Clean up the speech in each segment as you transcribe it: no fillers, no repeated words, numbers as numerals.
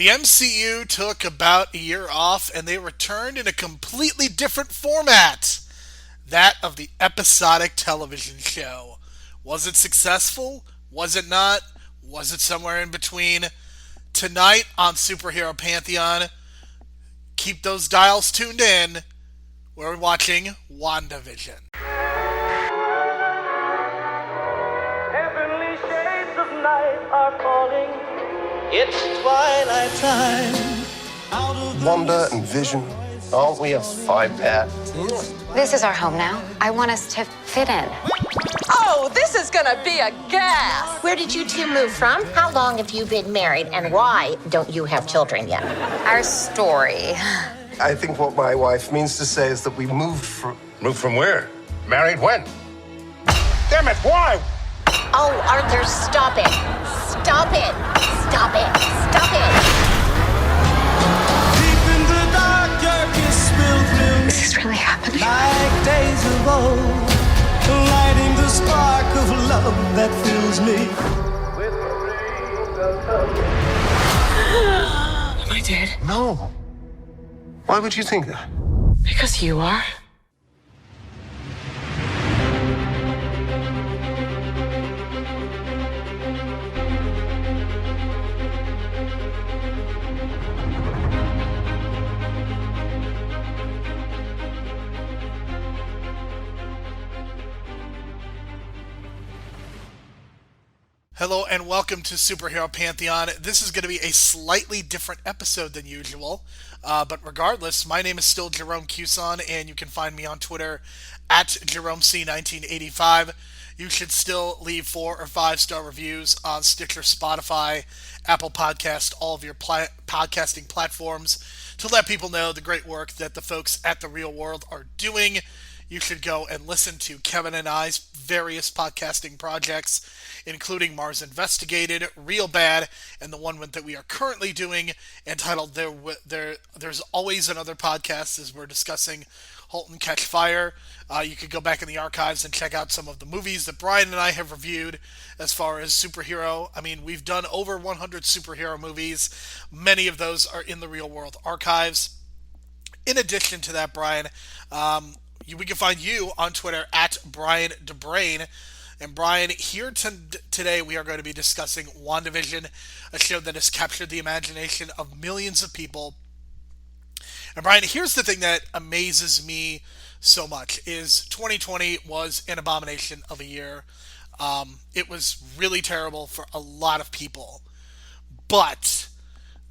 The MCU took about a year off and they returned in a completely different format. That of the episodic television show. Was it successful? Was it not? Was it somewhere in between? Tonight on Superhero Pantheon, keep those dials tuned in. We're watching WandaVision. Heavenly shades of night are falling. It's twilight time. Wanda and Vision, aren't we a five-pair? This is our home now. I want us to fit in. Oh, this is gonna be a gas! Where did you two move from? How long have you been married? And why don't you have children yet? Our story. I think what my wife means to say is that we moved from... Moved from where? Married when? Damn it, why? Oh, Arthur, stop it. Stop it. Stop it. Stop it. Deep in the dark, your kiss spilled through. Is this really happening? Like days of old, lighting the spark of love that fills me. With dreams of love. Am I dead? No. Why would you think that? Because you are. Hello and welcome to Superhero Pantheon. This is going to be a slightly different episode than usual, but regardless, my name is still Jerome Cuson, and you can find me on Twitter at JeromeC1985. You should still leave 4 or 5-star reviews on Stitcher, Spotify, Apple Podcast, all of your podcasting platforms to let people know the great work that the folks at The Real World are doing. You should go and listen to Kevin and I's various podcasting projects, including Mars Investigated, Real Bad, and the one that we are currently doing entitled There's Always Another Podcast, as we're discussing *Halt and Catch Fire*. You could go back in the archives and check out some of the movies that Brian and I have reviewed as far as superhero. I mean, we've done over 100 superhero movies. Many of those are in the Real World archives. In addition to that, Brian, we can find you on Twitter at Brian DeBrain. And Brian, here today we are going to be discussing WandaVision, a show that has captured the imagination of millions of people. And Brian, here's the thing that amazes me so much, is 2020 was an abomination of a year. It was really terrible for a lot of people. But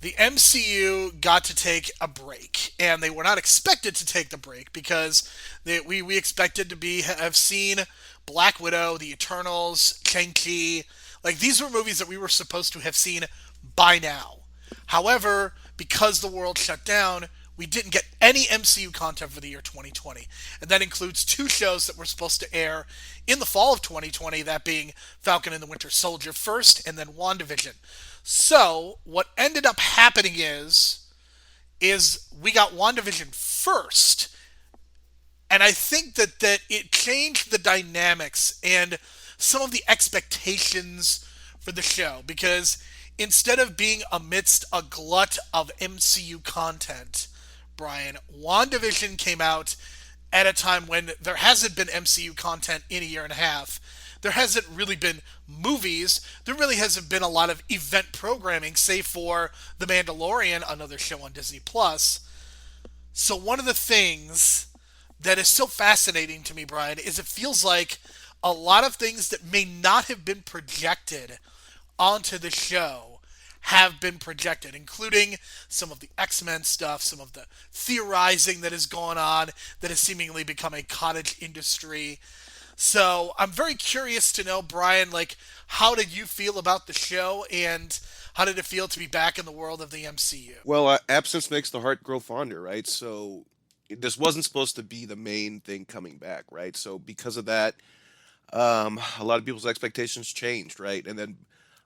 the MCU got to take a break, and they were not expected to take the break because we expected to have seen Black Widow, The Eternals, Shang-Chi. Like, these were movies that we were supposed to have seen by now. However, because the world shut down, we didn't get any MCU content for the year 2020. And that includes 2 shows that were supposed to air in the fall of 2020, that being Falcon and the Winter Soldier first, and then WandaVision. So, what ended up happening is we got WandaVision first, and I think that it changed the dynamics and some of the expectations for the show, because instead of being amidst a glut of MCU content, Brian, WandaVision came out at a time when there hasn't been MCU content in a year and a half. There hasn't really been movies. There really hasn't been a lot of event programming, save for The Mandalorian, another show on Disney+. So one of the things that is so fascinating to me, Brian, is it feels like a lot of things that may not have been projected onto the show have been projected, including some of the X-Men stuff, some of the theorizing that has gone on that has seemingly become a cottage industry. So I'm very curious to know, Brian, like, how did you feel about the show, and how did it feel to be back in the world of the MCU? Well, absence makes the heart grow fonder, right? So this wasn't supposed to be the main thing coming back, right? So because of that, a lot of people's expectations changed, right? And then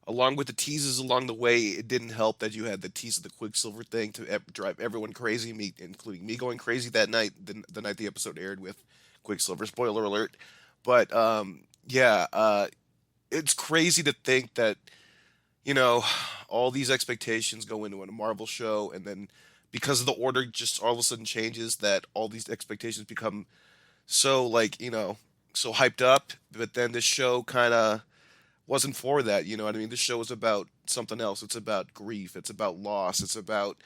along with the teases along the way, it didn't help that you had the tease of the Quicksilver thing to drive everyone crazy, including me going crazy that night, the night the episode aired with Quicksilver. Spoiler alert. But it's crazy to think that you know, all these expectations go into a Marvel show, and then because of the order just all of a sudden changes, that all these expectations become so like, so hyped up. But then this show kind of wasn't for that. You know what I mean? This show is about something else. It's about grief. It's about loss. It's about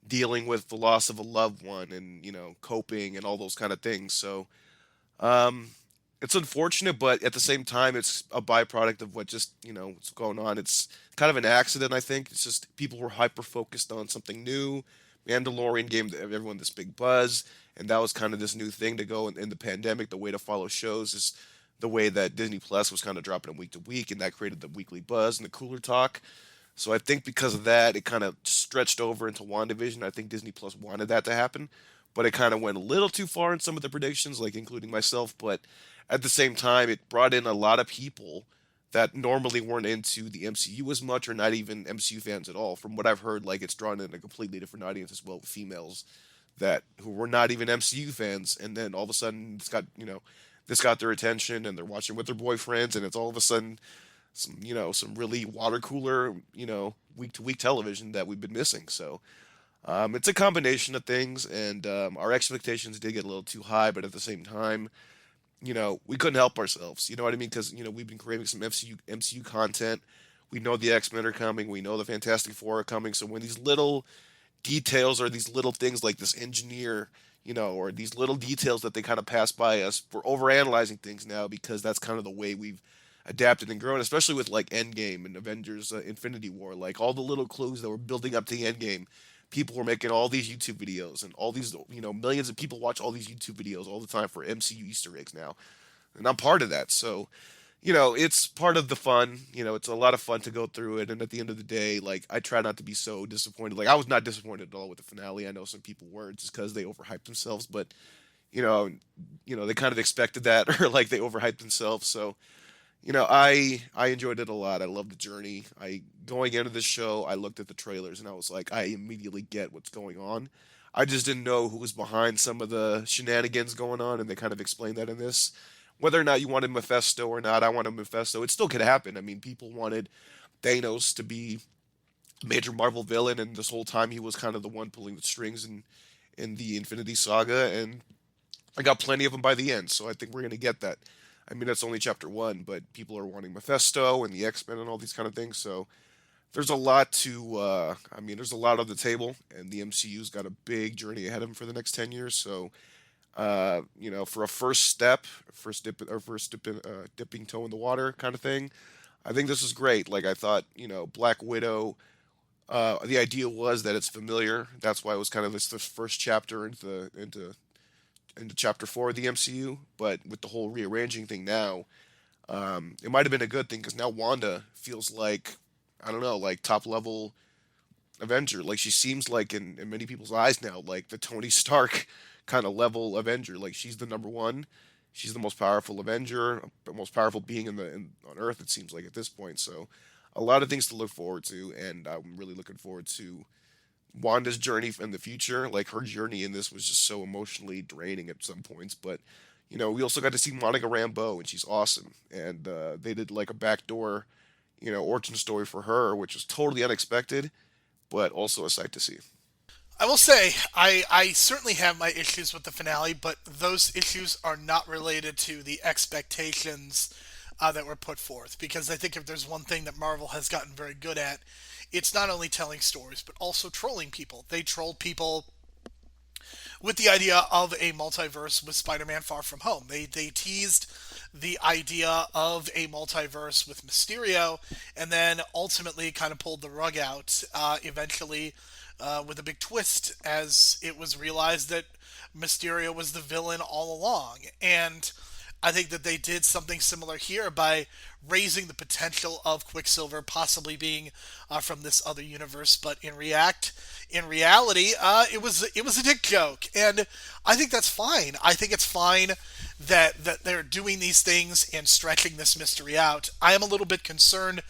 dealing with the loss of a loved one, and coping and all those kind of things. So um, it's unfortunate, but at the same time, it's a byproduct of what just what's going on. It's kind of an accident, I think. It's just people were hyper focused on something new. Mandalorian gave everyone this big buzz, and that was kind of this new thing to go in the pandemic. The way to follow shows is the way that Disney Plus was kind of dropping them week to week, and that created the weekly buzz and the cooler talk. So I think because of that, it kind of stretched over into WandaVision. I think Disney Plus wanted that to happen, but it kind of went a little too far in some of the predictions, like including myself. But at the same time, it brought in a lot of people that normally weren't into the MCU as much, or not even MCU fans at all. From what I've heard, like it's drawn in a completely different audience as well, females that who were not even MCU fans, and then all of a sudden this got their attention, and they're watching with their boyfriends, and it's all of a sudden some really water cooler week to week television that we've been missing. So it's a combination of things, and our expectations did get a little too high, but at the same time, we couldn't help ourselves. You know what I mean? Because we've been creating some MCU content. We know the X Men are coming. We know the Fantastic Four are coming. So when these little details, or these little things like this engineer, or these little details that they kind of pass by us, we're overanalyzing things now, because that's kind of the way we've adapted and grown, especially with like Endgame and Avengers Infinity War. Like all the little clues that were building up to the Endgame, people were making all these YouTube videos, and all these, millions of people watch all these YouTube videos all the time for MCU Easter eggs now. And I'm part of that. So, it's part of the fun. It's a lot of fun to go through it. And at the end of the day, like, I try not to be so disappointed. Like, I was not disappointed at all with the finale. I know some people were, just because they overhyped themselves, but, you know, they kind of expected that, or like they overhyped themselves. So, I enjoyed it a lot. I love the journey. Going into this show, I looked at the trailers and I was like, I immediately get what's going on. I just didn't know who was behind some of the shenanigans going on, and they kind of explained that in this. Whether or not you wanted Mephisto or not, I wanted Mephisto. It still could happen. I mean, people wanted Thanos to be a major Marvel villain, and this whole time he was kind of the one pulling the strings in the Infinity Saga, and I got plenty of them by the end. So I think we're gonna get that. I mean, that's only chapter one, but people are wanting Mephisto and the X Men and all these kind of things. So there's a lot to. There's a lot on the table, and the MCU's got a big journey ahead of them for the next 10 years. So, for a dipping toe in the water kind of thing, I think this is great. Like I thought, Black Widow. The idea was that it's familiar. That's why it was kind of this the first chapter into chapter four of the MCU. But with the whole rearranging thing now, it might have been a good thing, because now Wanda feels like, I don't know, like top level Avenger. Like she seems like in many people's eyes now, like the Tony Stark kind of level Avenger. Like she's the number one. She's the most powerful Avenger, the most powerful being on Earth. It seems like at this point. So a lot of things to look forward to, and I'm really looking forward to Wanda's journey in the future. Like her journey in this was just so emotionally draining at some points, but we also got to see Monica Rambeau, and she's awesome. And they did like a backdoor, origin story for her, which was totally unexpected, but also a sight to see. I will say, I certainly have my issues with the finale, but those issues are not related to the expectations that were put forth. Because I think if there's one thing that Marvel has gotten very good at, it's not only telling stories, but also trolling people. They trolled people with the idea of a multiverse with Spider-Man Far From Home. They teased the idea of a multiverse with Mysterio, and then ultimately kind of pulled the rug out, eventually with a big twist, as it was realized that Mysterio was the villain all along. And I think that they did something similar here by raising the potential of Quicksilver possibly being from this other universe, but in reality, it was a dick joke, and I think that's fine. I think it's fine that they're doing these things and stretching this mystery out. I am a little bit concerned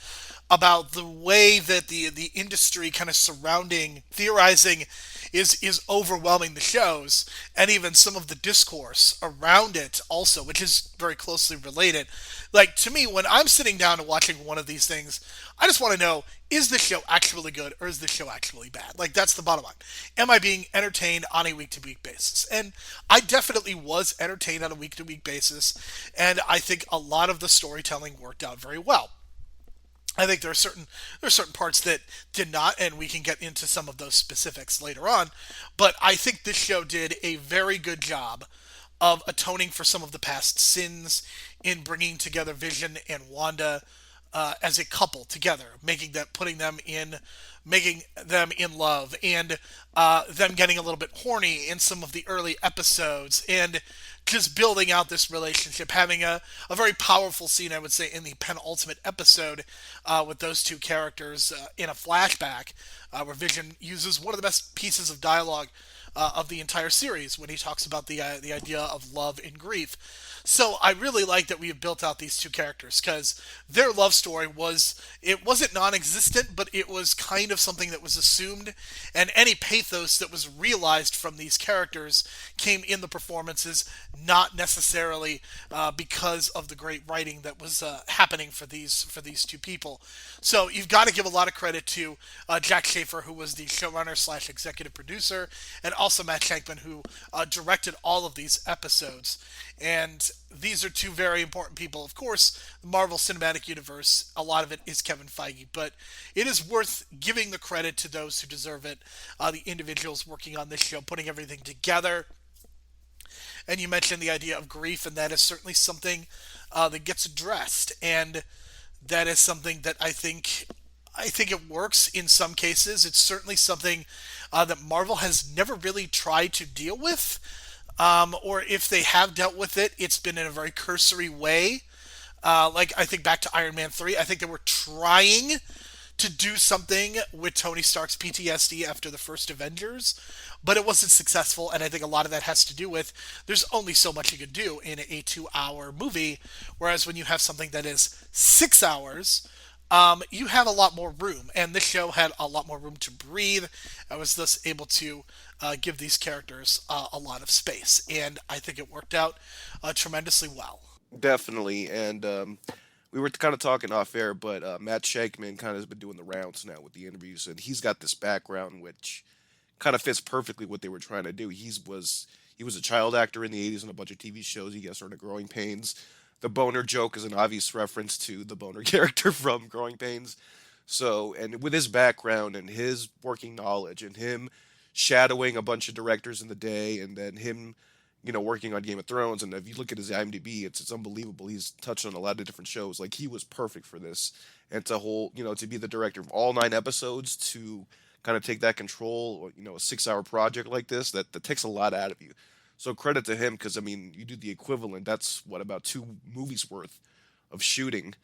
about the way that the industry kind of surrounding theorizing is overwhelming the shows, and even some of the discourse around it also, which is very closely related. Like, to me, when I'm sitting down and watching one of these things, I just want to know, is the show actually good or is the show actually bad? Like, that's the bottom line. Am I being entertained on a week to week basis? And I definitely was entertained on a week to week basis, and I think a lot of the storytelling worked out very well. I think there are certain parts that did not, and we can get into some of those specifics later on. But I think this show did a very good job of atoning for some of the past sins in bringing together Vision and Wanda as a couple together, making them in love, and them getting a little bit horny in some of the early episodes, and just building out this relationship, having a very powerful scene, I would say, in the penultimate episode with those two characters in a flashback, where Vision uses one of the best pieces of dialogue of the entire series when he talks about the idea of love and grief. So I really like that we have built out these two characters, because their love story wasn't non-existent, but it was kind of something that was assumed, and any pathos that was realized from these characters came in the performances, not necessarily because of the great writing that was happening for these two people. So you've got to give a lot of credit to Jack Schaefer, who was the showrunner slash executive producer, and also Matt Shankman, who directed all of these episodes. And these are two very important people. Of course, the Marvel Cinematic Universe, a lot of it is Kevin Feige, but it is worth giving the credit to those who deserve it, the individuals working on this show, putting everything together. And you mentioned the idea of grief, and that is certainly something that gets addressed, and that is something that I think it works in some cases. It's certainly something that Marvel has never really tried to deal with, or if they have dealt with it, it's been in a very cursory way. Like, I think back to Iron Man 3, I think they were trying to do something with Tony Stark's PTSD after the first Avengers, but it wasn't successful, and I think a lot of that has to do with there's only so much you can do in a 2 hour movie, whereas when you have something that is 6 hours, you have a lot more room, and this show had a lot more room to breathe. I was thus able to give these characters a lot of space, and I think it worked out tremendously well. Definitely, and we were kind of talking off air, but Matt Shankman kind of has been doing the rounds now with the interviews, and he's got this background which kind of fits perfectly what they were trying to do. He was a child actor in the '80s on a bunch of TV shows. He guest starred in Growing Pains. The boner joke is an obvious reference to the boner character from Growing Pains. So, and with his background and his working knowledge and him shadowing a bunch of directors in the day, and then him, working on Game of Thrones, and if you look at his IMDb, it's unbelievable. He's touched on a lot of different shows. Like, he was perfect for this, and to be the director of all 9 episodes, to kind of take that control, or, a 6 hour project like this, that takes a lot out of you. So credit to him, because I mean, you do the equivalent. That's what, about 2 movies worth of shooting,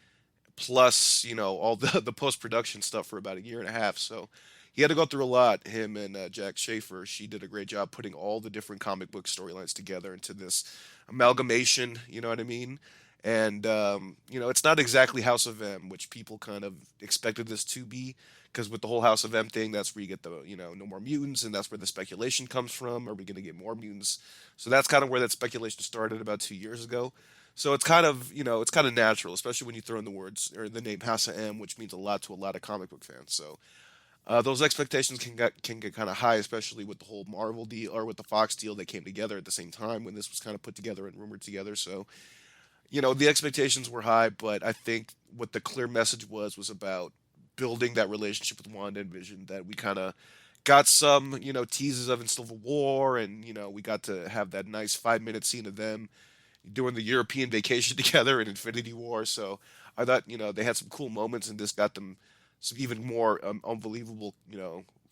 plus all the post production stuff for about a year and a half. So he had to go through a lot. Him and Jack Schaefer, she did a great job putting all the different comic book storylines together into this amalgamation. You know what I mean? And it's not exactly House of M, which people kind of expected this to be, because with the whole House of M thing, that's where you get the no more mutants, and that's where the speculation comes from. Are we going to get more mutants? So that's kind of where that speculation started about 2 years ago. So it's kind of it's kind of natural, especially when you throw in the words or the name House of M, which means a lot to a lot of comic book fans. So those expectations can get kind of high, especially with the whole Marvel deal or with the Fox deal that came together at the same time when this was kind of put together and rumored together. So the expectations were high, but I think what the clear message was about building that relationship with Wanda and Vision that we kind of got some, teases of in Civil War, and, we got to have that nice 5-minute scene of them doing the European vacation together in Infinity War. So I thought, they had some cool moments, and this got them some even more unbelievable,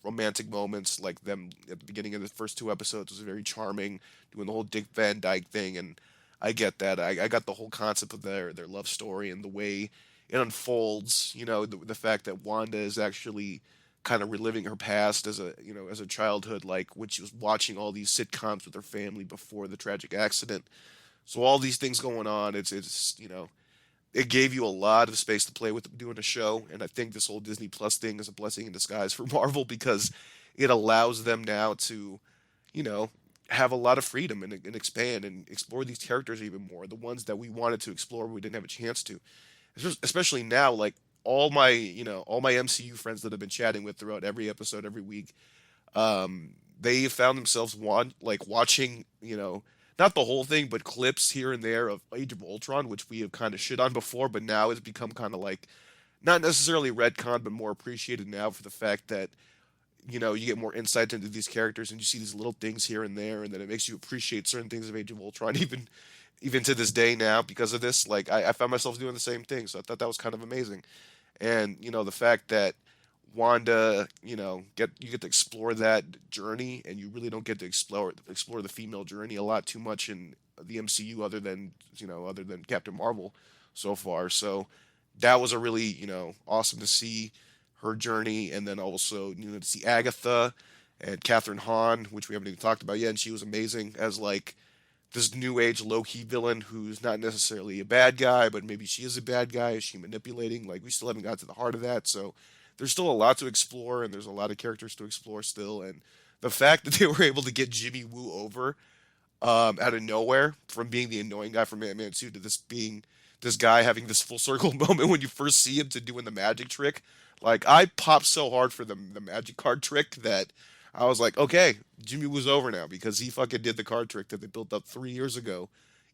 romantic moments, like them at the beginning of the first 2 episodes was very charming, doing the whole Dick Van Dyke thing, and I get that. I got the whole concept of their love story and the way it unfolds. The fact that Wanda is actually kind of reliving her past as a childhood, like when she was watching all these sitcoms with her family before the tragic accident. So all these things going on, it's it gave you a lot of space to play with doing a show, and I think this whole Disney Plus thing is a blessing in disguise for Marvel, because it allows them now to, you know, have a lot of freedom and expand and explore these characters even more. The ones that we wanted to explore, we didn't have a chance to. Especially now, like all my MCU friends that I've been chatting with throughout every episode, every week, they found themselves watching, not the whole thing, but clips here and there of Age of Ultron, which we have kind of shit on before, but now it's become kind of like not necessarily retcon, but more appreciated now for the fact that you get more insight into these characters and you see these little things here and there, and then it makes you appreciate certain things of Age of Ultron, even to this day now because of this. Like I found myself doing the same thing, so I thought that was kind of amazing. And the fact that Wanda, you get to explore that journey, and you really don't get to explore the female journey a lot too much in the MCU, other than Captain Marvel so far. So that was a really awesome to see her journey, and then also to see Agatha and Catherine Hahn, which we haven't even talked about yet, and she was amazing as like this new age low key villain who's not necessarily a bad guy, but maybe she is a bad guy. Is she manipulating? Like we still haven't got to the heart of that, so there's still a lot to explore, and there's a lot of characters to explore still. And the fact that they were able to get Jimmy Woo over out of nowhere from being the annoying guy from Ant-Man 2 to this being this guy having this full circle moment when you first see him to doing the magic trick. Like I popped so hard for the magic card trick that I was like, okay, Jimmy Woo's over now because he fucking did the card trick that they built up 3 years ago,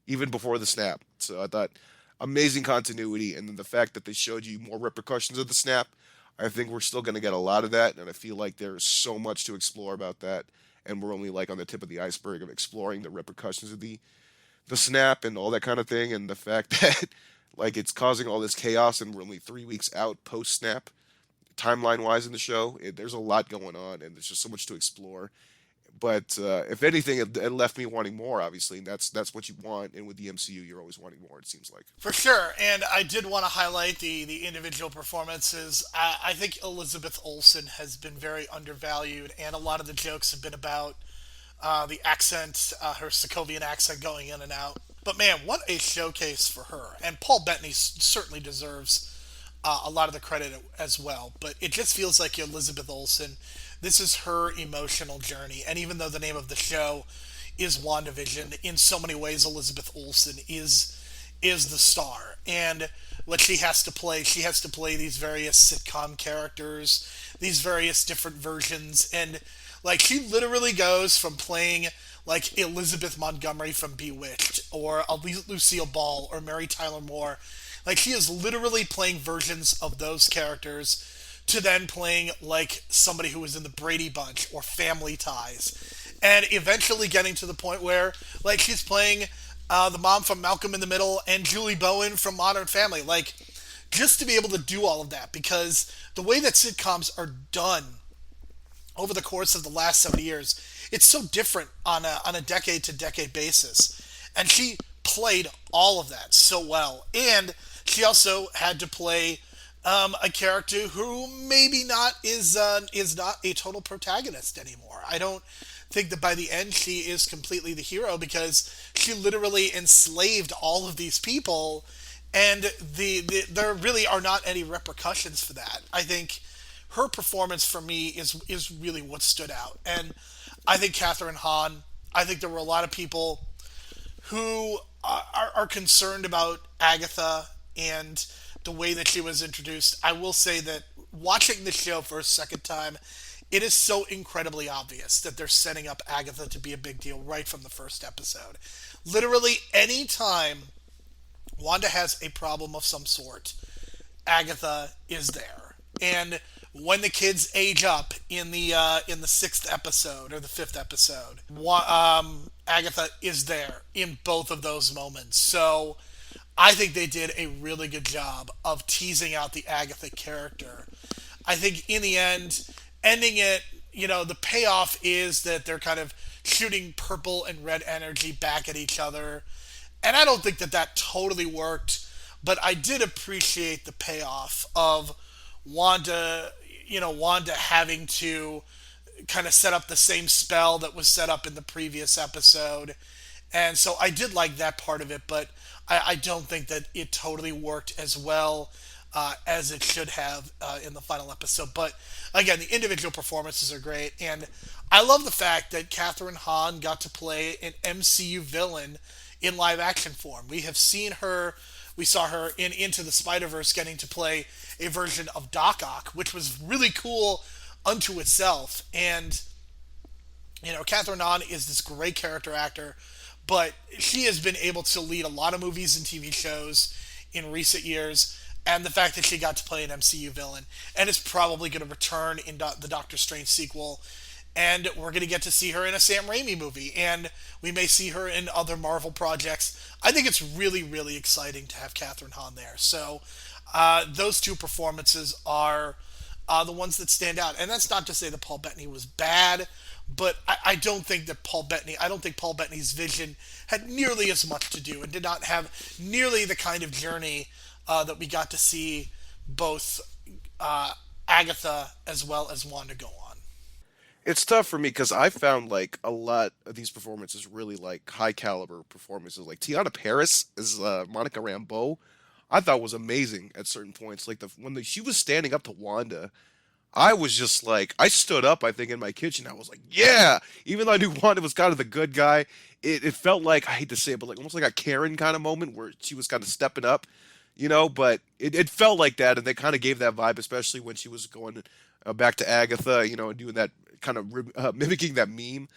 even before the snap. So I thought amazing continuity, and then the fact that they showed you more repercussions of the snap. I think we're still going to get a lot of that, and I feel like there's so much to explore about that, and we're only like on the tip of the iceberg of exploring the repercussions of the snap and all that kind of thing, and the fact that like it's causing all this chaos, and we're only 3 weeks out post snap, timeline wise in the show. There's a lot going on, and there's just so much to explore. But if anything, it left me wanting more. Obviously, and that's what you want. And with the MCU, you're always wanting more. It seems like. For sure, and I did want to highlight the individual performances. I think Elizabeth Olsen has been very undervalued, and a lot of the jokes have been about the accent, her Sokovian accent going in and out. But man, what a showcase for her! And Paul Bettany certainly deserves a lot of the credit as well. But it just feels like Elizabeth Olsen. This is her emotional journey, and even though the name of the show is WandaVision, in so many ways Elizabeth Olsen is the star. And what she has to play these various sitcom characters, these various different versions, and like she literally goes from playing like Elizabeth Montgomery from Bewitched, or Lucille Ball, or Mary Tyler Moore. Like she is literally playing versions of those characters, to then playing like somebody who was in the Brady Bunch or Family Ties, and eventually getting to the point where like she's playing the mom from Malcolm in the Middle and Julie Bowen from Modern Family. Like just to be able to do all of that, because the way that sitcoms are done over the course of the last 70 years, it's so different on a decade to decade basis, and she played all of that so well. And she also had to play a character who maybe not is not a total protagonist anymore. I don't think that by the end she is completely the hero, because she literally enslaved all of these people, and there really are not any repercussions for that. I think her performance for me is really what stood out. And I think Catherine Hahn, I think there were a lot of people who are concerned about Agatha and the way that she was introduced. I will say that watching the show for a second time, it is so incredibly obvious that they're setting up Agatha to be a big deal right from the first episode. Literally any time Wanda has a problem of some sort, Agatha is there. And when the kids age up in the sixth episode or the fifth episode, Agatha is there in both of those moments. So I think they did a really good job of teasing out the Agatha character. I think in the end, ending it, the payoff is that they're kind of shooting purple and red energy back at each other. And I don't think that totally worked, but I did appreciate the payoff of Wanda having to kind of set up the same spell that was set up in the previous episode. And so I did like that part of it, but I don't think that it totally worked as well as it should have in the final episode. But again, the individual performances are great, and I love the fact that Catherine Hahn got to play an MCU villain in live action form. We saw her in Into the Spider-Verse getting to play a version of Doc Ock, which was really cool unto itself. And Catherine Hahn is this great character actor, but she has been able to lead a lot of movies and TV shows in recent years. And the fact that she got to play an MCU villain and is probably going to return in the Doctor Strange sequel, and we're going to get to see her in a Sam Raimi movie, and we may see her in other Marvel projects. I think it's really, really exciting to have Catherine Hahn there. So those two performances are the ones that stand out. And that's not to say that Paul Bettany was bad, but I don't think Paul Bettany's vision had nearly as much to do and did not have nearly the kind of journey that we got to see both Agatha as well as Wanda go on. It's tough for me because I found like a lot of these performances really like high caliber performances. Like Tiana Paris as Monica Rambeau, I thought was amazing at certain points. Like she was standing up to Wanda, I was just like, I stood up, I think, in my kitchen. I was like, yeah! Even though I knew Wanda was kind of the good guy, it felt like, I hate to say it, but like almost like a Karen kind of moment where she was kind of stepping up, but it felt like that, and they kind of gave that vibe, especially when she was going back to Agatha, and doing that kind of mimicking that meme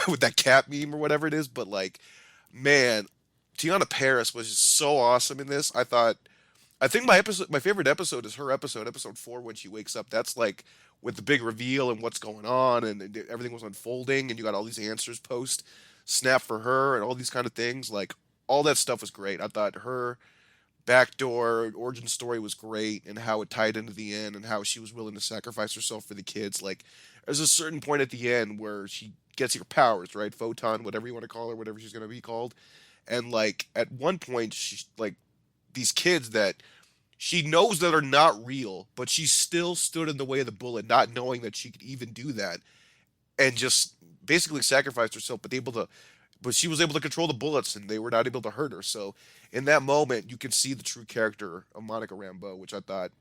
with that cat meme or whatever it is. But like, man, Tiana Paris was just so awesome in this. I think my favorite episode is her episode 4, when she wakes up. That's like with the big reveal and what's going on, and everything was unfolding, and you got all these answers post snap for her and all these kind of things. Like, all that stuff was great. I thought her backdoor origin story was great, and how it tied into the end, and how she was willing to sacrifice herself for the kids. Like, there's a certain point at the end where she gets her powers, right? Photon, whatever you want to call her, whatever she's gonna be called. And like at one point, she's like, these kids that she knows that are not real, but she still stood in the way of the bullet, not knowing that she could even do that, and just basically sacrificed herself. But she was able to control the bullets, and they were not able to hurt her. So in that moment, you can see the true character of Monica Rambeau, which I thought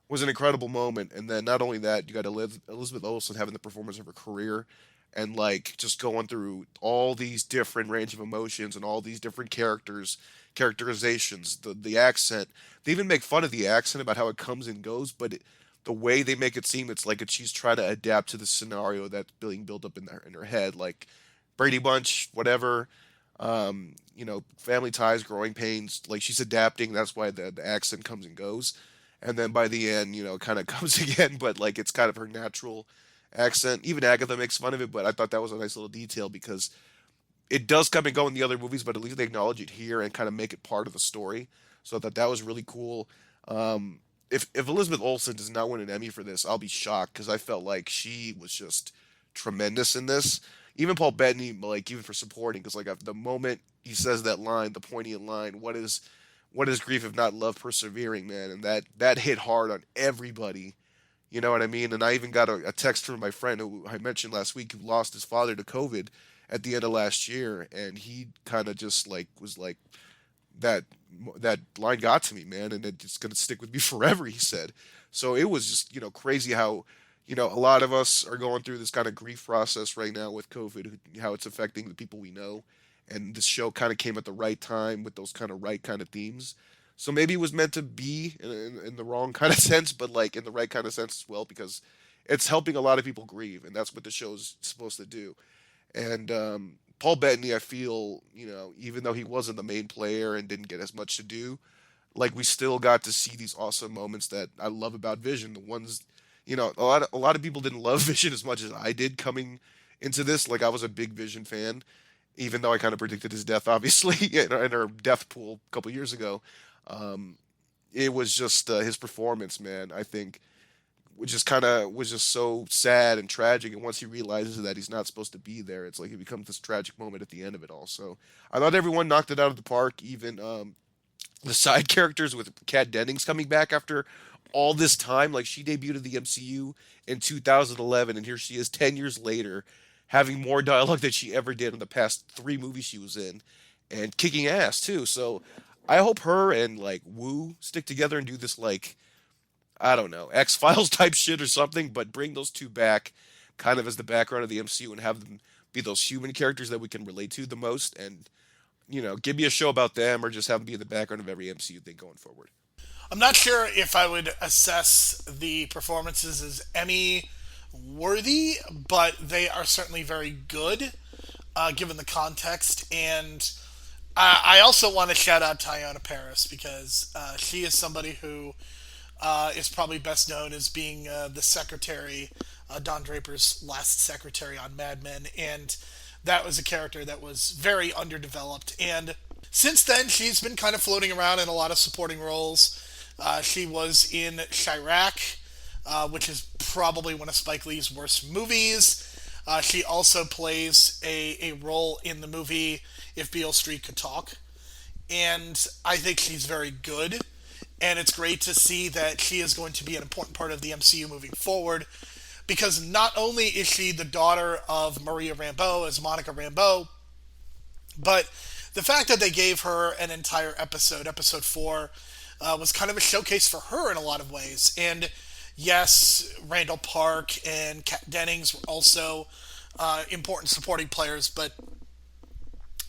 was an incredible moment. And then not only that, you got Elizabeth Olsen having the performance of her career, and like just going through all these different range of emotions and all these different characterizations, the accent. They even make fun of the accent about how it comes and goes, but the way they make it seem, it's like she's trying to adapt to the scenario that's being built up in her head, like Brady Bunch, whatever. Family ties, growing pains. Like, she's adapting. That's why the accent comes and goes, and then by the end, it kind of comes again. But like, it's kind of her natural accent. Even Agatha makes fun of it, but I thought that was a nice little detail, because it does come and go in the other movies, but at least they acknowledge it here and kind of make it part of the story. So I thought that was really cool. If Elizabeth Olsen does not win an Emmy for this, I'll be shocked, because I felt like she was just tremendous in this. Even Paul Bettany, like, even for supporting, because like the moment he says that line, the poignant line, what is grief if not love persevering, man, and that hit hard on everybody. You know what I mean? And I even got a text from my friend who I mentioned last week, who lost his father to COVID at the end of last year, and he kind of just like was like, that line got to me, man, and it's gonna stick with me forever, he said. So it was just crazy how a lot of us are going through this kind of grief process right now with COVID, how it's affecting the people we know, and this show kind of came at the right time with those kind of right kind of themes. So maybe it was meant to be in the wrong kind of sense, but like in the right kind of sense as well, because it's helping a lot of people grieve, and that's what the show's supposed to do. And Paul Bettany, I feel, even though he wasn't the main player and didn't get as much to do, like, we still got to see these awesome moments that I love about Vision. The ones, a lot of people didn't love Vision as much as I did coming into this. Like, I was a big Vision fan, even though I kind of predicted his death, obviously, in our death pool a couple years ago. It was just his performance, man, I think, which is was just so sad and tragic. And once he realizes that he's not supposed to be there, it's like it becomes this tragic moment at the end of it all. So I thought everyone knocked it out of the park. Even the side characters, with Kat Dennings coming back after all this time. Like, she debuted in the MCU in 2011, and here she is 10 years later, having more dialogue than she ever did in the past 3 movies she was in, and kicking ass too. So I hope her and like Wu stick together and do this like I don't know X Files type shit or something, but bring those two back, kind of as the background of the MCU and have them be those human characters that we can relate to the most, and give me a show about them or just have them be in the background of every MCU thing going forward. I'm not sure if I would assess the performances as Emmy worthy, but they are certainly very good, given the context. And I also want to shout out Teyonah Parris because she is somebody who is probably best known as being the secretary, Don Draper's last secretary on Mad Men, and that was a character that was very underdeveloped. And since then, she's been kind of floating around in a lot of supporting roles. She was in Chirac, which is probably one of Spike Lee's worst movies. She also plays a role in the movie If Beale Street Could Talk. And I think she's very good. And it's great to see that she is going to be an important part of the MCU moving forward. Because not only is she the daughter of Maria Rambeau as Monica Rambeau, but the fact that they gave her an entire episode 4, was kind of a showcase for her in a lot of ways. And yes, Randall Park and Kat Dennings were also important supporting players, but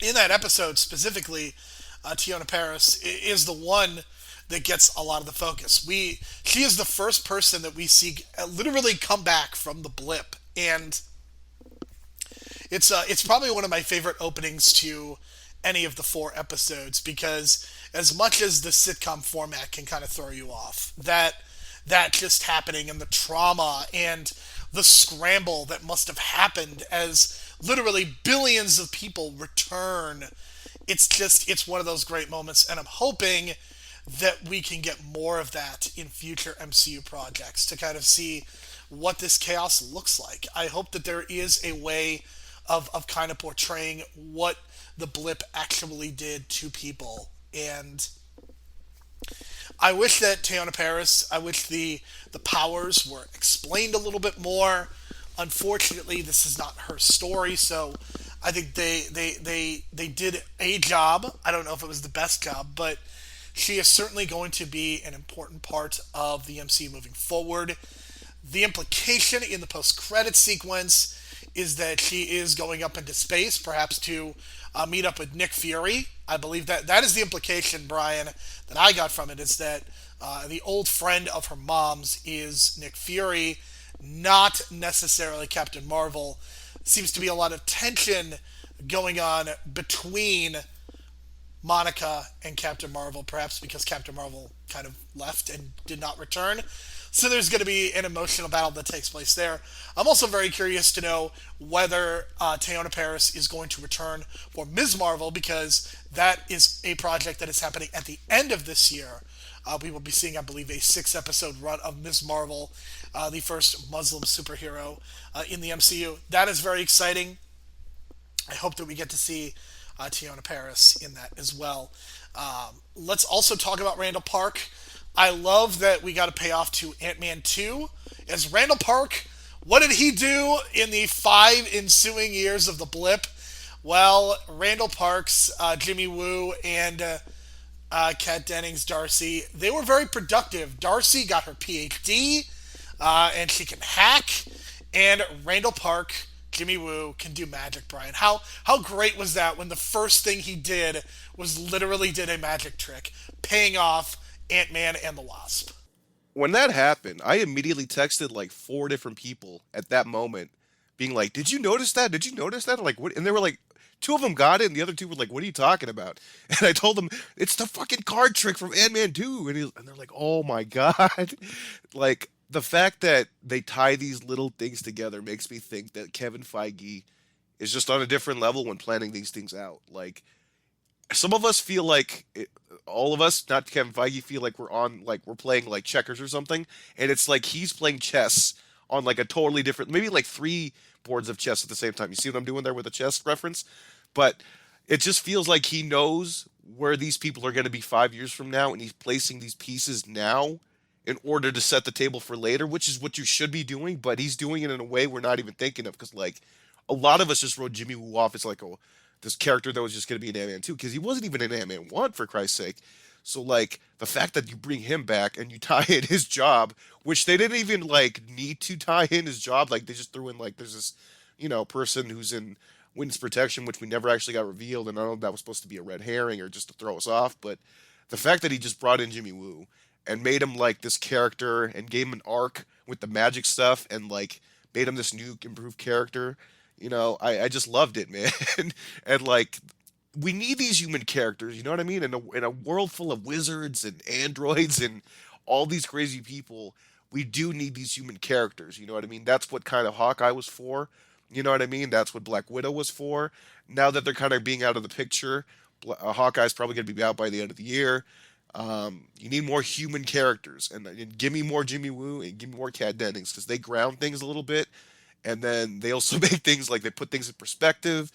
in that episode specifically, Teyonah Parris is the one that gets a lot of the focus. She is the first person that we see literally come back from the blip, and it's probably one of my favorite openings to any of the 4 episodes, because as much as the sitcom format can kind of throw you off, that just happening and the trauma and the scramble that must have happened as literally billions of people return, it's one of those great moments, and I'm hoping that we can get more of that in future MCU projects to kind of see what this chaos looks like. I hope that there is a way of kind of portraying what the blip actually did to people. And I wish that Teyonah Parris, I wish the powers were explained a little bit more. Unfortunately, this is not her story, so I think they did a job. I don't know if it was the best job, but she is certainly going to be an important part of the MCU moving forward. The implication in the post-credit sequence is that she is going up into space, perhaps to meet up with Nick Fury. I believe that is the implication, Brian, that I got from it, is that the old friend of her mom's is Nick Fury, not necessarily Captain Marvel. Seems to be a lot of tension going on between Monica and Captain Marvel, perhaps because Captain Marvel kind of left and did not return. So there's going to be an emotional battle that takes place there. I'm also very curious to know whether Teyonah Parris is going to return for Ms. Marvel, because that is a project that is happening at the end of this year. We will be seeing, I believe, a 6-episode run of Ms. Marvel, the first Muslim superhero in the MCU. That is very exciting. I hope that we get to see Teyonah Parris in that as well. Let's also talk about Randall Park. I love that we got a payoff to Ant-Man 2. As Randall Park, what did he do in the 5 ensuing years of the blip? Well, Randall Park's Jimmy Woo and Kat Dennings' Darcy, they were very productive. Darcy got her PhD, and she can hack, and Randall Park, Jimmy Woo, can do magic, Brian. How great was that when the first thing he did was literally did a magic trick, paying off Ant-Man and the Wasp? When that happened, I immediately texted like 4 different people at that moment, being like, "Did you notice that? Did you notice that?" Like, what? And they were like, 2 of them got it, and the other 2 were like, "What are you talking about?" And I told them it's the fucking card trick from Ant-Man 2, and they're like, "Oh my god!" Like, the fact that they tie these little things together makes me think that Kevin Feige is just on a different level when planning these things out. Like, some of us feel like all of us, not Kevin Feige, feel like we're playing like checkers or something, and it's like he's playing chess on like a totally different, maybe like 3 boards of chess at the same time. You see what I'm doing there with a chess reference? But it just feels like he knows where these people are going to be 5 years from now, and he's placing these pieces now in order to set the table for later, which is what you should be doing, but he's doing it in a way we're not even thinking of, because like a lot of us just wrote Jimmy Woo off as like this character that was just going to be an Ant-Man 2, because he wasn't even an Ant-Man 1, for Christ's sake. So like the fact that you bring him back and you tie in his job, which they didn't even like need to tie in his job, like they just threw in like there's this, person who's in witness protection, which we never actually got revealed, and I don't know if that was supposed to be a red herring or just to throw us off, but the fact that he just brought in Jimmy Woo and made him like this character and gave him an arc with the magic stuff and like made him this new improved character, I just loved it, man. And like we need these human characters, you know what I mean? In a world full of wizards and androids and all these crazy people, we do need these human characters, you know what I mean? That's what kind of Hawkeye was for, you know what I mean? That's what Black Widow was for. Now that they're kind of being out of the picture, Hawkeye's probably going to be out by the end of the year. You need more human characters, and give me more Jimmy Woo and give me more Kat Dennings, because they ground things a little bit, and then they also make things like they put things in perspective.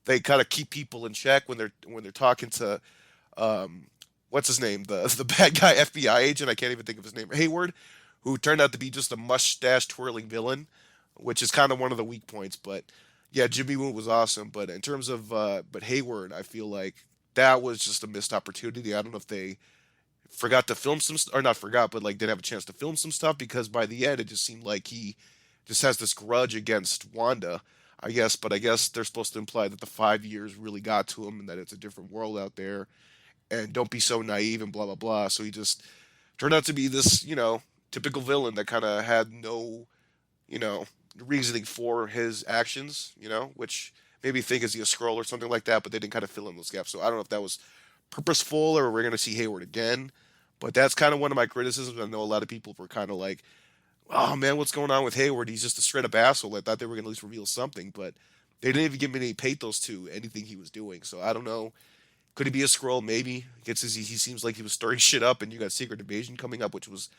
They kind of keep people in check when they're talking to what's his name, the bad guy FBI agent. I can't even think of his name, Hayward, who turned out to be just a mustache twirling villain, which is kind of one of the weak points. But yeah, Jimmy Woo was awesome. But in terms of but Hayward, I feel like that was just a missed opportunity. I don't know if they forgot to film some, or not forgot, but like didn't have a chance to film some stuff, because by the end it just seemed like he just has this grudge against Wanda, I guess. But I guess they're supposed to imply that the 5 years really got to him and that it's a different world out there, and don't be so naive and blah blah blah. So he just turned out to be this, typical villain that kind of had no, reasoning for his actions, which maybe think is he a scroll or something like that, but they didn't kind of fill in those gaps. So I don't know if that was purposeful or we're going to see Hayward again. But that's kind of one of my criticisms. I know a lot of people were kind of like, oh man, what's going on with Hayward? He's just a straight up asshole. I thought they were going to at least reveal something, but they didn't even give me any pathos to anything he was doing. So I don't know. Could he be a scroll? Maybe. He seems like he was stirring shit up, and you got Secret Invasion coming up, which was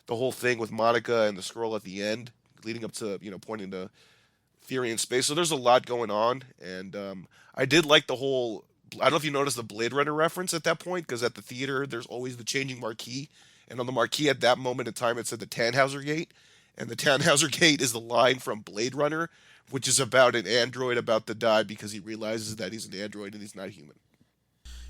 the whole thing with Monica and the scroll at the end, leading up to, pointing to Fury in space. So there's a lot going on, and I did like the whole. I don't know if you noticed the Blade Runner reference at that point, because at the theater there's always the changing marquee, and on the marquee at that moment in time it said the Tannhauser Gate, and the Tannhauser Gate is the line from Blade Runner, which is about an android about to die because he realizes that he's an android and he's not human.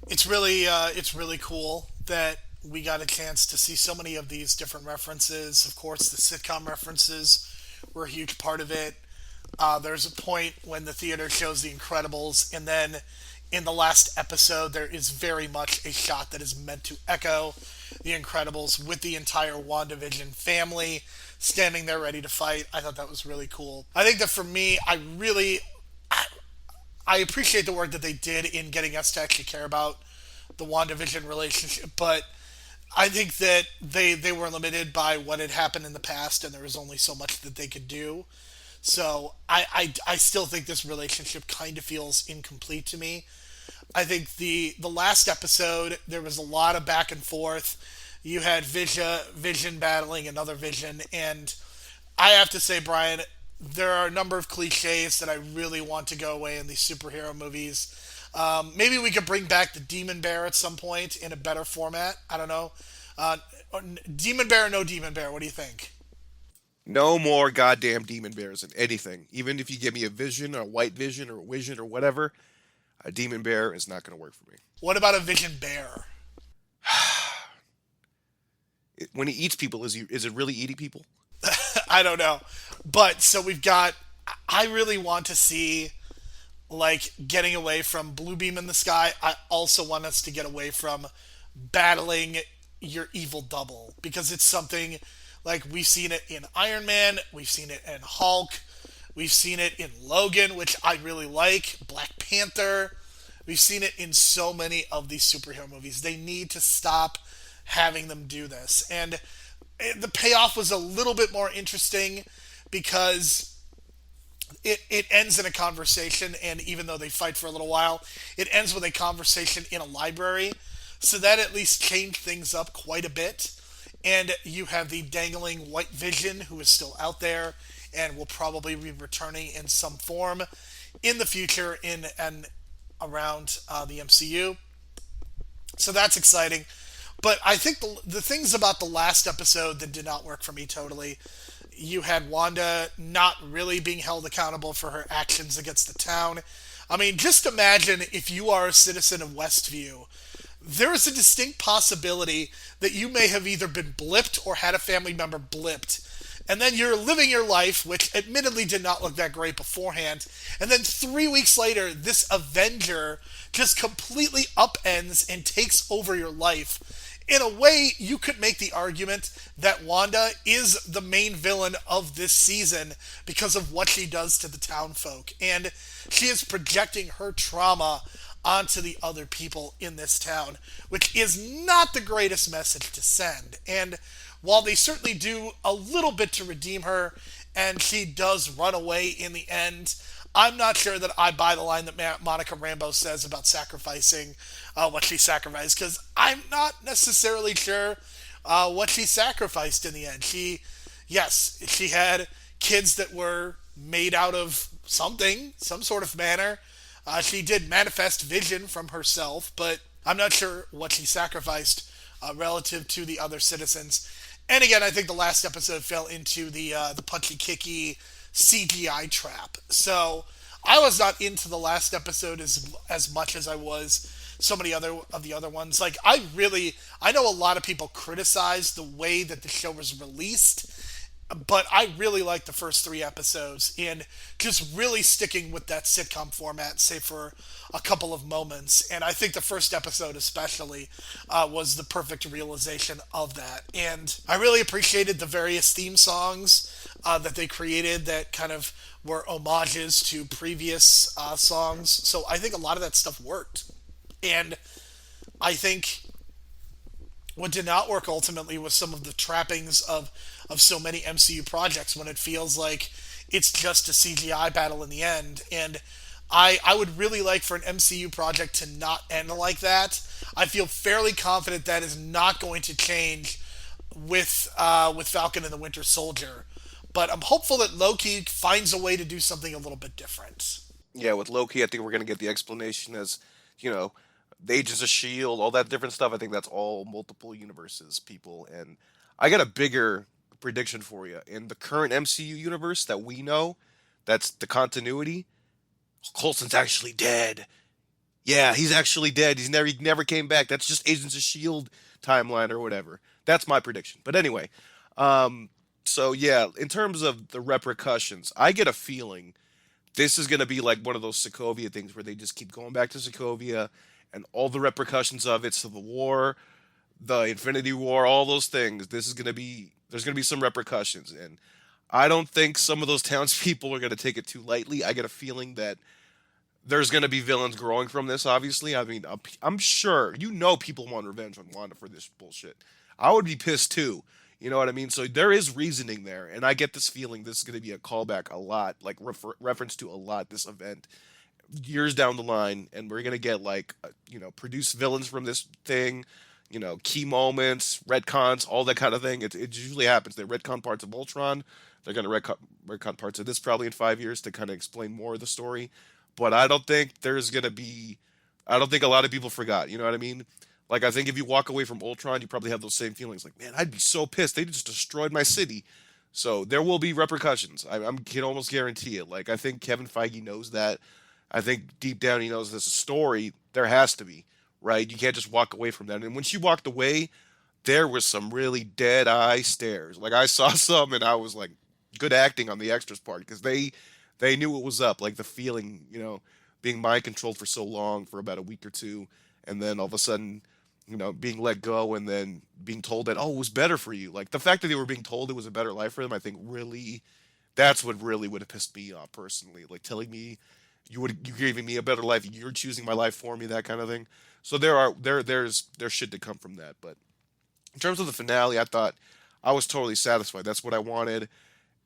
It's really cool that we got a chance to see so many of these different references. Of course, the sitcom references were a huge part of it. There's a point when the theater shows The Incredibles, and then in the last episode, there is very much a shot that is meant to echo The Incredibles, with the entire WandaVision family standing there ready to fight. I thought that was really cool. I think that for me, I appreciate the work that they did in getting us to actually care about the WandaVision relationship, but I think that they were limited by what had happened in the past, and there was only so much that they could do. So I still think this relationship kind of feels incomplete to me. I think the last episode, there was a lot of back and forth. You had Vision battling another Vision, and I have to say, Brian, there are a number of cliches that I really want to go away in these superhero movies. Maybe we could bring back the Demon Bear at some point in a better format. I don't know. Demon Bear or no Demon Bear? What do you think? No more goddamn Demon Bears in anything. Even if you give me a Vision, or a White Vision, or a Vision, or whatever, a Demon Bear is not going to work for me. What about a Vision Bear? When he eats people, is it really eating people? I don't know. But so we've got, I really want to see, like, getting away from Blue Beam in the Sky. I also want us to get away from battling your evil double, because it's something, like, we've seen it in Iron Man, we've seen it in Hulk, we've seen it in Logan, which I really like, Black Panther. We've seen it in so many of these superhero movies. They need to stop having them do this. And the payoff was a little bit more interesting, because it ends in a conversation, and even though they fight for a little while, it ends with a conversation in a library. So that at least changed things up quite a bit. And you have the dangling White Vision, who is still out there and will probably be returning in some form in the future in and around the MCU. So that's exciting. But I think the things about the last episode that did not work for me totally, You had Wanda not really being held accountable for her actions against the town. I mean, just imagine if you are a citizen of Westview. There is a distinct possibility that you may have either been blipped or had a family member blipped. And then you're living your life, which admittedly did not look that great beforehand. And then 3 weeks later, this Avenger just completely upends and takes over your life. In a way, you could make the argument that Wanda is the main villain of this season because of what she does to the townfolk. And she is projecting her trauma onto the other people in this town, which is not the greatest message to send. And while they certainly do a little bit to redeem her, and she does run away in the end, I'm not sure that I buy the line that Monica Rambeau says about sacrificing what she sacrificed, because I'm not necessarily sure what she sacrificed in the end. Yes, she had kids that were made out of something, some sort of manner. She did manifest vision from herself, but I'm not sure what she sacrificed relative to the other citizens. And again, I think the last episode fell into the punchy kicky CGI trap. So I was not into the last episode as much as I was so many other of the other ones. Like I know a lot of people criticize the way that the show was released, but I really like the first 3 episodes and just really sticking with that sitcom format, save for a couple of moments. And I think the first episode especially was the perfect realization of that. And I really appreciated the various theme songs that they created that kind of were homages to previous songs. So I think a lot of that stuff worked. And I think what did not work ultimately was some of the trappings of so many MCU projects when it feels like it's just a CGI battle in the end. And I would really like for an MCU project to not end like that. I feel fairly confident that is not going to change with Falcon and the Winter Soldier. But I'm hopeful that Loki finds a way to do something a little bit different. Yeah, with Loki, I think we're going to get the explanation as, the Agents of S.H.I.E.L.D., all that different stuff. I think that's all multiple universes, people. And I got a bigger prediction for you. In the current MCU universe that we know, that's the continuity, Coulson's actually dead. Yeah, he's actually dead. He never came back. That's just Agents of S.H.I.E.L.D. timeline or whatever. That's my prediction. But anyway, so yeah, in terms of the repercussions, I get a feeling this is going to be like one of those Sokovia things where they just keep going back to Sokovia and all the repercussions of it, Civil War, the Infinity War, all those things. There's going to be some repercussions. And I don't think some of those townspeople are going to take it too lightly. I get a feeling that there's going to be villains growing from this, obviously. I mean, I'm sure, people want revenge on Wanda for this bullshit. I would be pissed too. You know what I mean? So there is reasoning there. And I get this feeling this is going to be a callback a lot, like reference to a lot, this event, years down the line. And we're going to get produce villains from this thing, key moments, retcons, all that kind of thing. It usually happens. They retcon parts of Ultron. They're going to retcon parts of this probably in 5 years to kind of explain more of the story. But I don't think a lot of people forgot. You know what I mean? Like, I think if you walk away from Ultron, you probably have those same feelings. Like, man, I'd be so pissed. They just destroyed my city. So there will be repercussions. I can almost guarantee it. Like, I think Kevin Feige knows that. I think deep down he knows there's a story. There has to be, right? You can't just walk away from that. And when she walked away, there was some really dead eye stares. Like, I saw some and I was like, good acting on the extras part because they knew what was up. Like the feeling, being mind controlled for so long, for about a week or two, and then all of a sudden, being let go and then being told that, oh, it was better for you. Like the fact that they were being told it was a better life for them, I think really, that's what really would have pissed me off personally. Like telling me you're giving me a better life, you're choosing my life for me, that kind of thing. So there's shit to come from that. But in terms of the finale, I thought I was totally satisfied. That's what I wanted.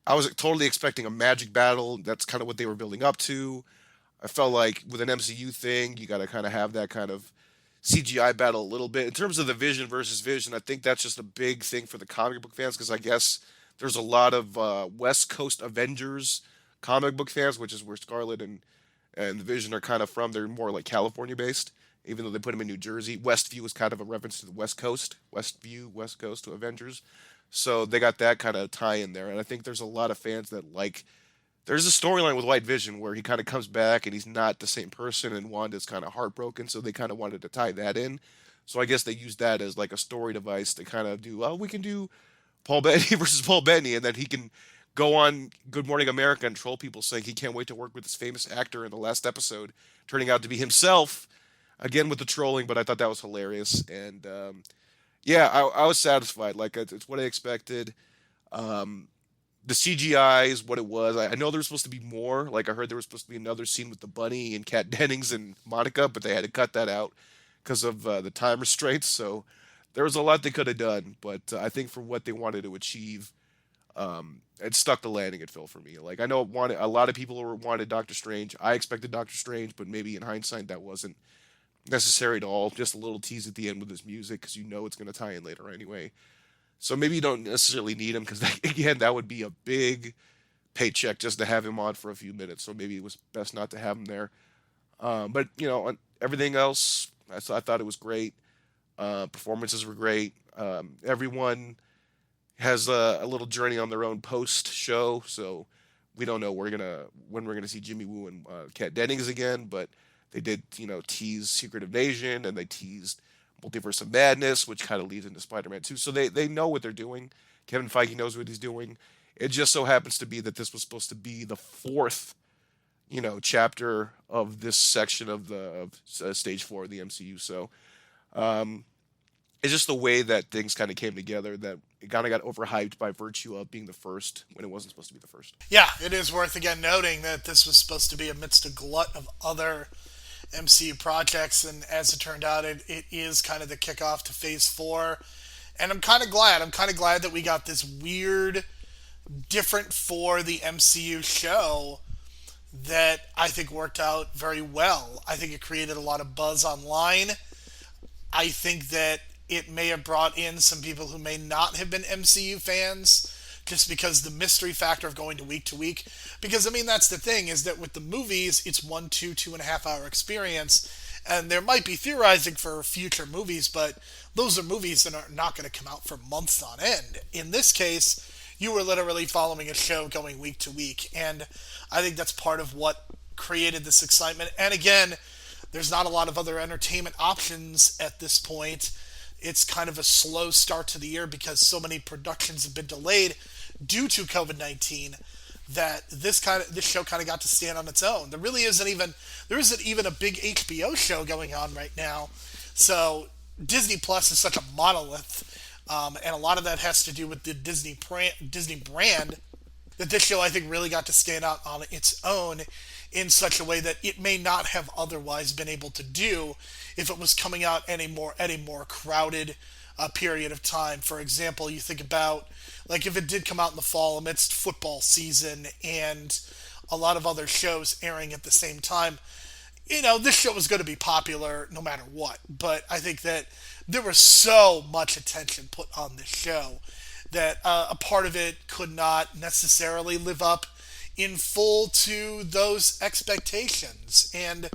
I was totally expecting a magic battle. That's kind of what they were building up to. I felt like with an MCU thing, you got to kind of have that kind of CGI battle a little bit. In terms of the Vision versus Vision, I think that's just a big thing for the comic book fans because I guess there's a lot of West Coast Avengers comic book fans, which is where Scarlet and the Vision are kind of from. They're more like California based, even though they put them in New Jersey. Westview is kind of a reference to the West Coast. Westview, West Coast to Avengers. So they got that kind of tie in there, and I think there's a lot of fans that like. There's a storyline with White Vision where he kind of comes back and he's not the same person, and Wanda's kind of heartbroken, so they kind of wanted to tie that in. So I guess they used that as like a story device to kind of do, oh, we can do Paul Bettany versus Paul Bettany, and then he can go on Good Morning America and troll people saying he can't wait to work with this famous actor in the last episode, turning out to be himself, again with the trolling. But I thought that was hilarious, and yeah, I was satisfied. Like it's what I expected. Um, the CGI is what it was. I know there was supposed to be more. Like I heard there was supposed to be another scene with the bunny and Kat Dennings and Monica, but they had to cut that out because of the time restraints. So there was a lot they could have done, but I think for what they wanted to achieve, it stuck the landing. It fell for me. Like I know a lot of people wanted Doctor Strange. I expected Doctor Strange, but maybe in hindsight that wasn't necessary at all. Just a little tease at the end with his music because you know it's going to tie in later anyway. So maybe you don't necessarily need him because again that would be a big paycheck just to have him on for a few minutes. So maybe it was best not to have him there. But everything else, I thought it was great. Performances were great. Everyone has a little journey on their own post show, so we don't know when we're gonna see Jimmy Woo and Kat Dennings again. But they did tease Secret Invasion, and they teased Multiverse of Madness, which kind of leads into Spider-Man 2. So they know what they're doing. Kevin Feige knows what he's doing. It just so happens to be that this was supposed to be the fourth chapter of this section of stage 4 of the MCU. So it's just the way that things kind of came together that it kind of got overhyped by virtue of being the first when it wasn't supposed to be the first. Yeah, it is worth again noting that this was supposed to be amidst a glut of other MCU projects, and as it turned out, it is kind of the kickoff to Phase 4. And I'm kind of glad. I'm kind of glad that we got this weird, different for the MCU show that I think worked out very well. I think it created a lot of buzz online. I think that it may have brought in some people who may not have been MCU fans just because the mystery factor of going to week. Because, I mean, that's the thing, is that with the movies, it's 2.5 hour experience, and there might be theorizing for future movies, but those are movies that are not going to come out for months on end. In this case, you were literally following a show going week to week, and I think that's part of what created this excitement. And again, there's not a lot of other entertainment options at this point. It's kind of a slow start to the year because so many productions have been delayed due to COVID-19 that this show kind of got to stand on its own. There isn't even a big HBO show going on right now. So Disney Plus is such a monolith, and a lot of that has to do with the Disney brand, that this show I think really got to stand out on its own in such a way that it may not have otherwise been able to do if it was coming out at a more crowded period of time. For example, you think about like if it did come out in the fall amidst football season and a lot of other shows airing at the same time, this show was going to be popular no matter what. But I think that there was so much attention put on this show that a part of it could not necessarily live up in full to those expectations. And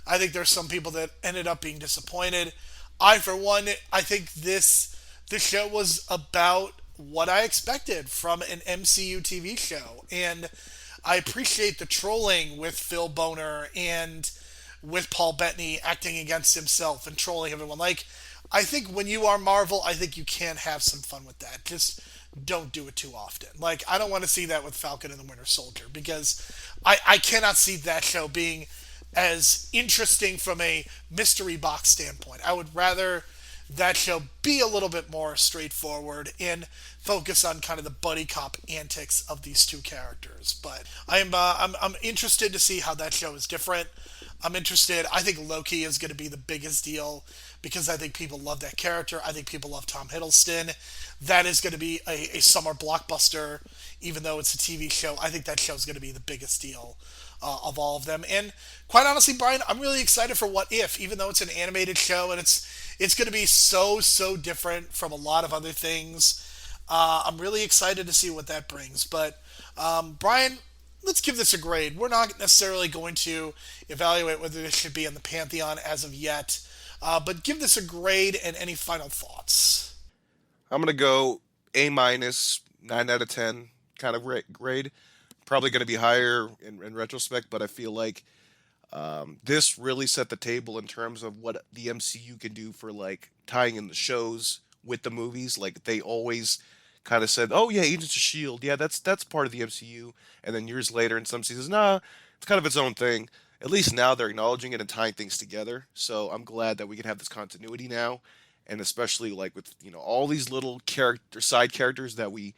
I think there's some people that ended up being disappointed. For one, I think this show was about what I expected from an MCU TV show. And I appreciate the trolling with Phil Boner and with Paul Bettany acting against himself and trolling everyone. Like, I think when you are Marvel, I think you can have some fun with that. Just don't do it too often. Like, I don't want to see that with Falcon and the Winter Soldier because I cannot see that show being as interesting from a mystery box standpoint. I would rather that show be a little bit more straightforward and focus on kind of the buddy cop antics of these two characters. But I'm interested to see how that show is different. I'm interested. I think Loki is going to be the biggest deal because I think people love that character. I think people love Tom Hiddleston. That is going to be a summer blockbuster, even though it's a TV show. I think that show is going to be the biggest deal of all of them. And quite honestly, Brian, I'm really excited for What If, even though it's an animated show and it's going to be so different from a lot of other things. I'm really excited to see what that brings. But Brian, let's give this a grade. We're not necessarily going to evaluate whether this should be in the Pantheon as of yet, but give this a grade and any final thoughts. I'm gonna go A minus, 9 out of 10 kind of grade. Probably going to be higher in retrospect, but I feel like this really set the table in terms of what the MCU can do for like tying in the shows with the movies. Like they always kind of said, "Oh yeah, Agents of Shield, yeah, that's part of the MCU," and then years later in some seasons, nah, it's kind of its own thing. At least now they're acknowledging it and tying things together. So I'm glad that we can have this continuity now, and especially like with all these little side characters that we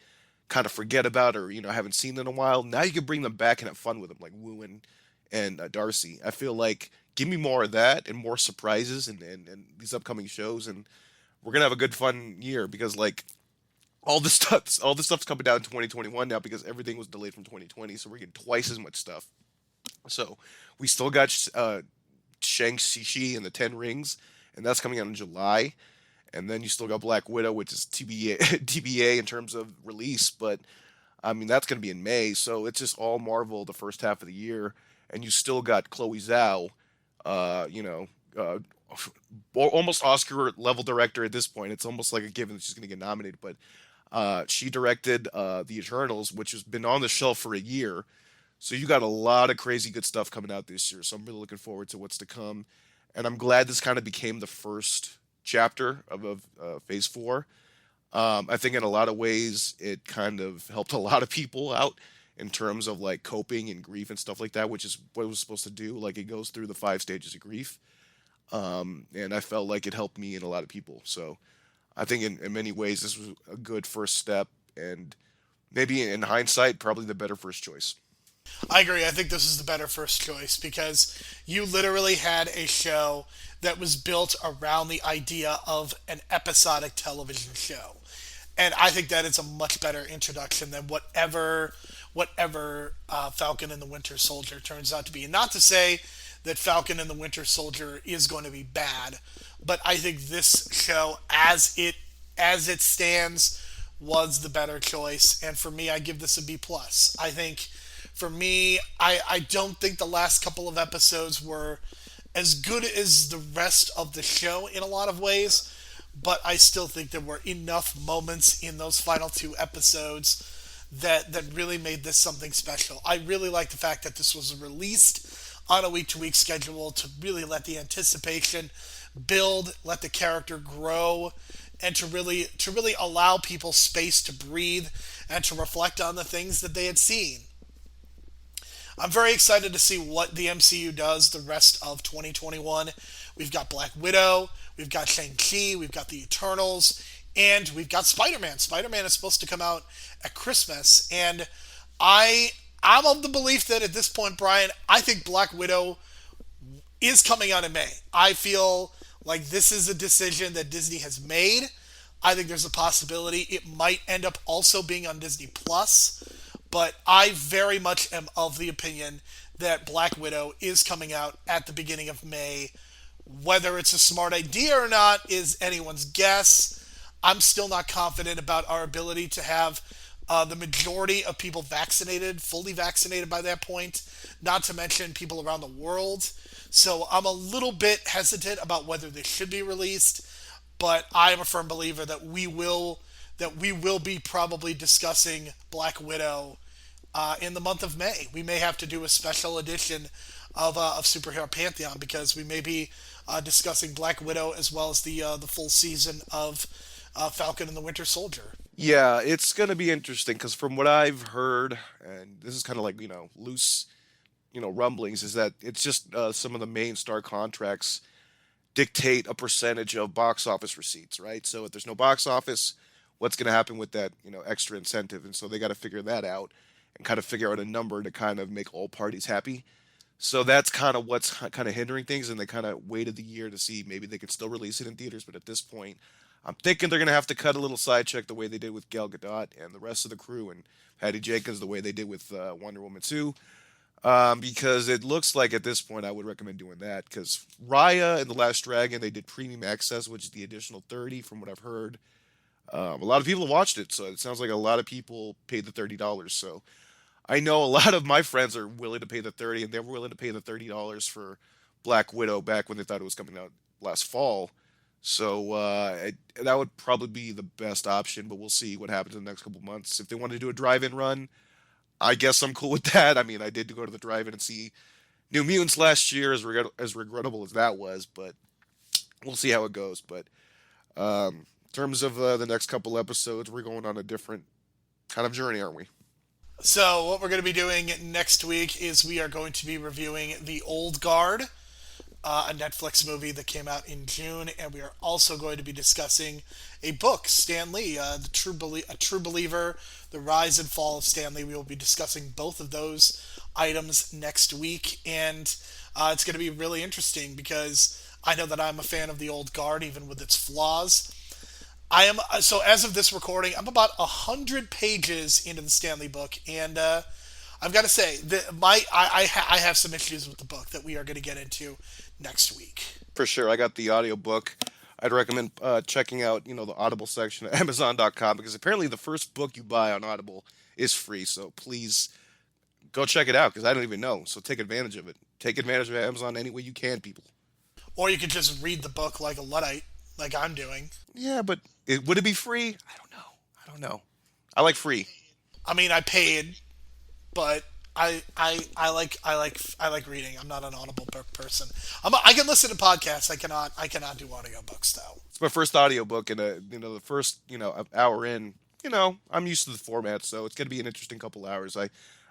kind of forget about or haven't seen in a while. Now you can bring them back and have fun with them, like Wu and Darcy. I feel like give me more of that and more surprises and these upcoming shows, and we're gonna have a good fun year because like all this stuff's coming down in 2021 now because everything was delayed from 2020, so we're getting twice as much stuff. So we still got Shang-Chi and the Ten Rings, and that's coming out in July. And then you still got Black Widow, which is TBA in terms of release, but I mean that's going to be in May. So it's just all Marvel the first half of the year, and you still got Chloe Zhao, uh, you know, uh, almost Oscar level director at this point. It's almost like a given that she's going to get nominated, but she directed The Eternals, which has been on the shelf for a year. So you got a lot of crazy good stuff coming out this year. So I'm really looking forward to what's to come, and I'm glad this kind of became the first chapter of Phase Four. I think in a lot of ways it kind of helped a lot of people out in terms of like coping and grief and stuff like that, which is what it was supposed to do. Like it goes through the 5 stages of grief, and I felt like it helped me and a lot of people. So I think in many ways this was a good first step, and maybe in hindsight, probably the better first choice. I agree. I think this is the better first choice because you literally had a show that was built around the idea of an episodic television show. And I think that is a much better introduction than whatever Falcon and the Winter Soldier turns out to be. And not to say that Falcon and the Winter Soldier is going to be bad, but I think this show as it stands was the better choice. And for me, I give this a B plus. I think for me, I don't think the last couple of episodes were as good as the rest of the show in a lot of ways, but I still think there were enough moments in those final 2 episodes that really made this something special. I really like the fact that this was released on a week-to-week schedule to really let the anticipation build, let the character grow, and to really allow people space to breathe and to reflect on the things that they had seen. I'm very excited to see what the MCU does the rest of 2021. We've got Black Widow, we've got Shang-Chi, we've got the Eternals, and we've got Spider-Man. Spider-Man is supposed to come out at Christmas, and I'm of the belief that at this point, Brian, I think Black Widow is coming out in May. I feel like this is a decision that Disney has made. I think there's a possibility it might end up also being on Disney Plus. But I very much am of the opinion that Black Widow is coming out at the beginning of May. Whether it's a smart idea or not is anyone's guess. I'm still not confident about our ability to have the majority of people vaccinated, fully vaccinated by that point, not to mention people around the world. So I'm a little bit hesitant about whether this should be released, but I am a firm believer that we will be probably discussing Black Widow in the month of May. We may have to do a special edition of Superhero Pantheon because we may be discussing Black Widow as well as the full season of Falcon and the Winter Soldier. Yeah, it's gonna be interesting because from what I've heard, and this is kind of like loose, rumblings, is that it's just some of the main star contracts dictate a percentage of box office receipts, right? So if there's no box office, what's going to happen with that, extra incentive? And so they got to figure that out and kind of figure out a number to kind of make all parties happy. So that's kind of what's kind of hindering things, and they kind of waited the year to see maybe they could still release it in theaters. But at this point, I'm thinking they're going to have to cut a little side check the way they did with Gal Gadot and the rest of the crew, and Patty Jenkins the way they did with Wonder Woman 2. Because it looks like at this point I would recommend doing that because Raya and The Last Dragon, they did premium access, which is the additional 30 from what I've heard. A lot of people have watched it, so it sounds like a lot of people paid the $30. So I know a lot of my friends are willing to pay the 30, and they were willing to pay the $30 for Black Widow back when they thought it was coming out last fall. So that would probably be the best option, but we'll see what happens in the next couple months. If they want to do a drive-in run, I guess I'm cool with that. I mean, I did go to the drive-in and see New Mutants last year, as regrettable as that was, but we'll see how it goes. But in terms of the next couple episodes, we're going on a different kind of journey, aren't we? So, what we're going to be doing next week is we are going to be reviewing The Old Guard, a Netflix movie that came out in June, and we are also going to be discussing a book, Stan Lee, A True Believer, The Rise and Fall of Stan Lee. We will be discussing both of those items next week, and it's going to be really interesting because I know that I'm a fan of The Old Guard, even with its flaws. I am so as of this recording, I'm about 100 pages into the Stanley book, and I've got to say that I have some issues with the book that we are going to get into next week. For sure. I got the audiobook. I'd recommend checking out, the Audible section at Amazon.com, because apparently the first book you buy on Audible is free. So please go check it out, because I don't even know. So take advantage of it. Take advantage of Amazon any way you can, people. Or you could just read the book like a Luddite, like I'm doing. Yeah, but would it be free? I don't know. I like free. I mean, I paid, but I like reading. I'm not an Audible book person. I can listen to podcasts. I cannot do audiobooks though. It's my first audiobook, and the first hour in, I'm used to the format, so it's gonna be an interesting couple hours.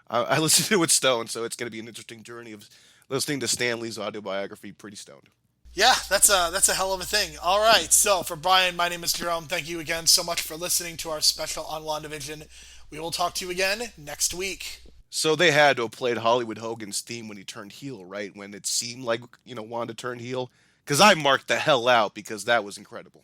I listened to it stoned, so it's gonna be an interesting journey of listening to Stan Lee's autobiography pretty stoned. Yeah, that's a hell of a thing. All right, so for Brian, my name is Jerome. Thank you again so much for listening to our special on WandaVision. We will talk to you again next week. So they had to have played Hollywood Hogan's theme when he turned heel, right? When it seemed like Wanda turned heel, because I marked the hell out because that was incredible.